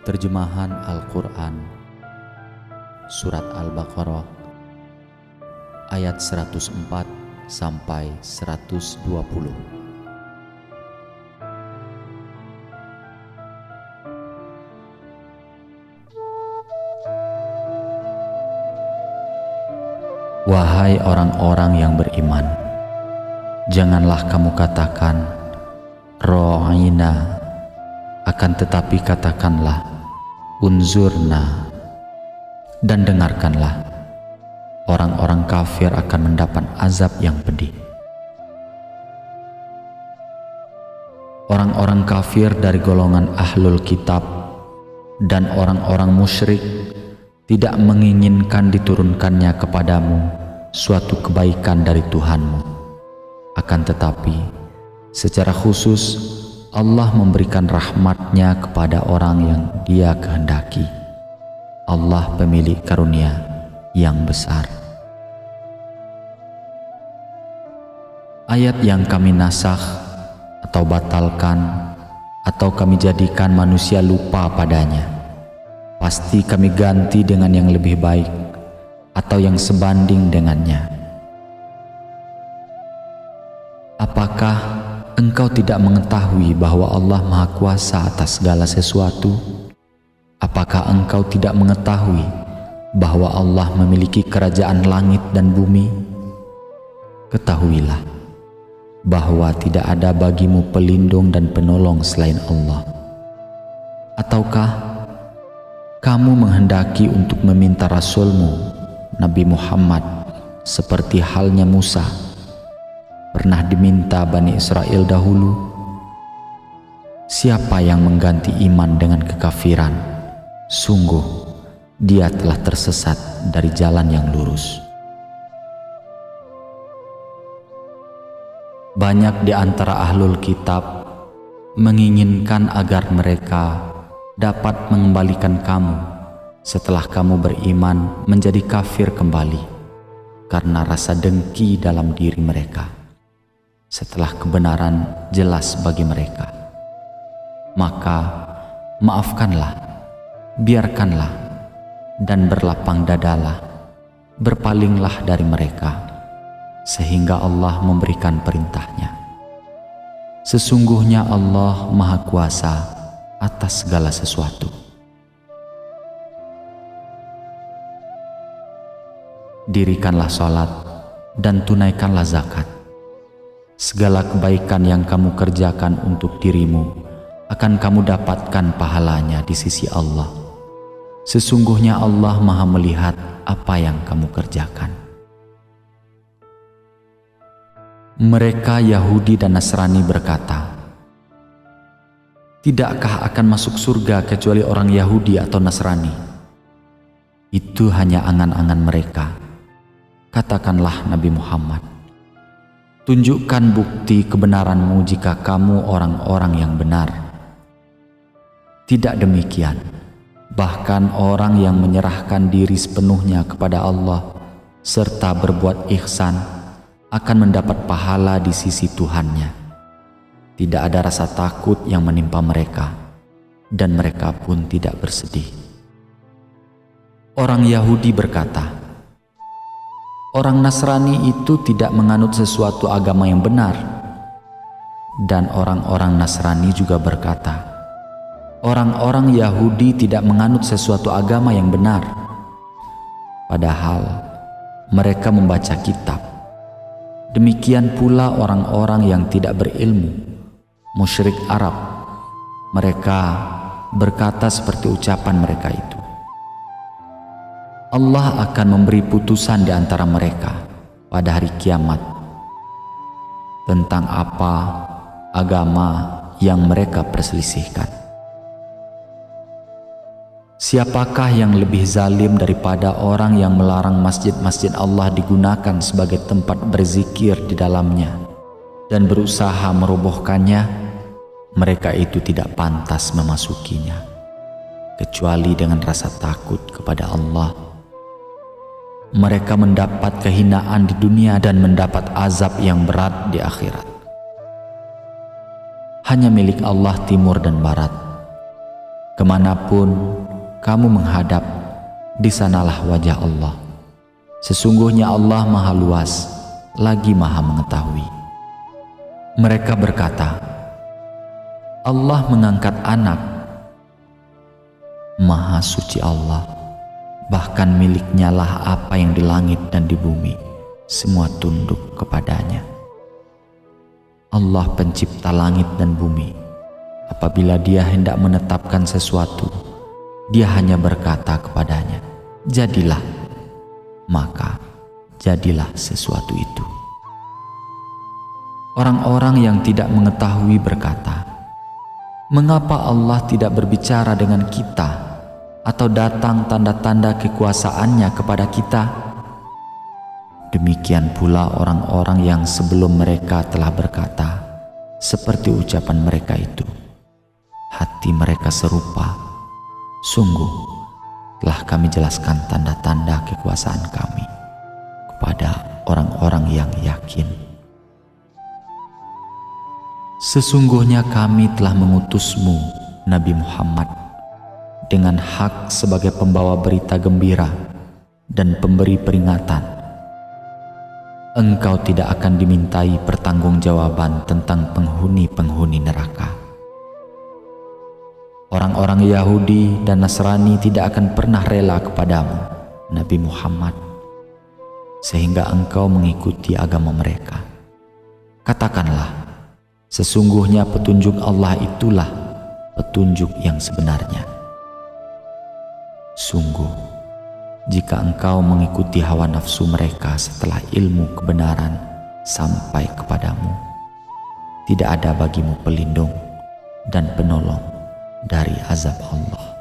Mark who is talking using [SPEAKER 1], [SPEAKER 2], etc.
[SPEAKER 1] Terjemahan Al-Quran Surat Al-Baqarah ayat 104 sampai 120. Wahai orang-orang yang beriman, janganlah kamu katakan Ra'ina, akan tetapi katakanlah Unzurna, dan dengarkanlah. Orang-orang kafir akan mendapat azab yang pedih. Orang-orang kafir dari golongan ahlul kitab dan orang-orang musyrik tidak menginginkan diturunkannya kepadamu suatu kebaikan dari Tuhanmu. Akan tetapi secara khusus Allah memberikan rahmat-Nya kepada orang yang Dia kehendaki. Allah pemilik karunia yang besar. Ayat yang kami nasakh atau batalkan atau kami jadikan manusia lupa padanya, pasti kami ganti dengan yang lebih baik atau yang sebanding dengannya. Apakah engkau tidak mengetahui bahwa Allah Maha Kuasa atas segala sesuatu? Apakah engkau tidak mengetahui bahwa Allah memiliki kerajaan langit dan bumi? Ketahuilah bahwa tidak ada bagimu pelindung dan penolong selain Allah. Ataukah kamu menghendaki untuk meminta Rasulmu, Nabi Muhammad, seperti halnya Musa pernah diminta Bani Israel dahulu? Siapa yang mengganti iman dengan kekafiran, sungguh dia telah tersesat dari jalan yang lurus. Banyak di antara ahlul kitab menginginkan agar mereka dapat mengembalikan kamu setelah kamu beriman menjadi kafir kembali, karena rasa dengki dalam diri mereka setelah kebenaran jelas bagi mereka. Maka maafkanlah, biarkanlah, dan berlapang dadalah, berpalinglah dari mereka, sehingga Allah memberikan perintahnya. Sesungguhnya Allah Maha Kuasa atas segala sesuatu. Dirikanlah salat dan tunaikanlah zakat. Segala kebaikan yang kamu kerjakan untuk dirimu akan kamu dapatkan pahalanya di sisi Allah. Sesungguhnya Allah Maha melihat apa yang kamu kerjakan. Mereka Yahudi dan Nasrani berkata, "Tidakkah akan masuk surga kecuali orang Yahudi atau Nasrani?" Itu hanya angan-angan mereka. Katakanlah Nabi Muhammad, tunjukkan bukti kebenaranmu jika kamu orang-orang yang benar. Tidak demikian, bahkan orang yang menyerahkan diri sepenuhnya kepada Allah serta berbuat ihsan akan mendapat pahala di sisi Tuhannya. Tidak ada rasa takut yang menimpa mereka, dan mereka pun tidak bersedih. Orang Yahudi berkata, orang Nasrani itu tidak menganut sesuatu agama yang benar. Dan orang-orang Nasrani juga berkata, orang-orang Yahudi tidak menganut sesuatu agama yang benar. Padahal mereka membaca kitab. Demikian pula orang-orang yang tidak berilmu, musyrik Arab. Mereka berkata seperti ucapan mereka itu. Allah akan memberi putusan di antara mereka pada hari kiamat tentang apa agama yang mereka perselisihkan. Siapakah yang lebih zalim daripada orang yang melarang masjid-masjid Allah digunakan sebagai tempat berzikir di dalamnya dan berusaha merobohkannya? Mereka itu tidak pantas memasukinya kecuali dengan rasa takut kepada Allah. Mereka mendapat kehinaan di dunia dan mendapat azab yang berat di akhirat. Hanya milik Allah timur dan barat. Kemanapun kamu menghadap, di sanalah wajah Allah. Sesungguhnya Allah Maha Luas, lagi Maha Mengetahui. Mereka berkata, Allah mengangkat anak. Maha suci Allah, bahkan miliknya lah apa yang di langit dan di bumi, semua tunduk kepadanya. Allah pencipta langit dan bumi. Apabila Dia hendak menetapkan sesuatu, Dia hanya berkata kepadanya, jadilah, maka jadilah sesuatu itu. Orang-orang yang tidak mengetahui berkata, mengapa Allah tidak berbicara dengan kita atau datang tanda-tanda kekuasaannya kepada kita? Demikian pula orang-orang yang sebelum mereka telah berkata, seperti ucapan mereka itu. Hati mereka serupa, sungguh telah kami jelaskan tanda-tanda kekuasaan kami kepada orang-orang yang yakin. Sesungguhnya kami telah mengutusmu, Nabi Muhammad, dengan hak sebagai pembawa berita gembira dan pemberi peringatan. Engkau tidak akan dimintai pertanggungjawaban tentang penghuni-penghuni neraka. Orang-orang Yahudi dan Nasrani tidak akan pernah rela kepadamu, Nabi Muhammad, sehingga engkau mengikuti agama mereka. Katakanlah, sesungguhnya petunjuk Allah itulah petunjuk yang sebenarnya. Sungguh, jika engkau mengikuti hawa nafsu mereka setelah ilmu kebenaran sampai kepadamu, tidak ada bagimu pelindung dan penolong dari azab Allah.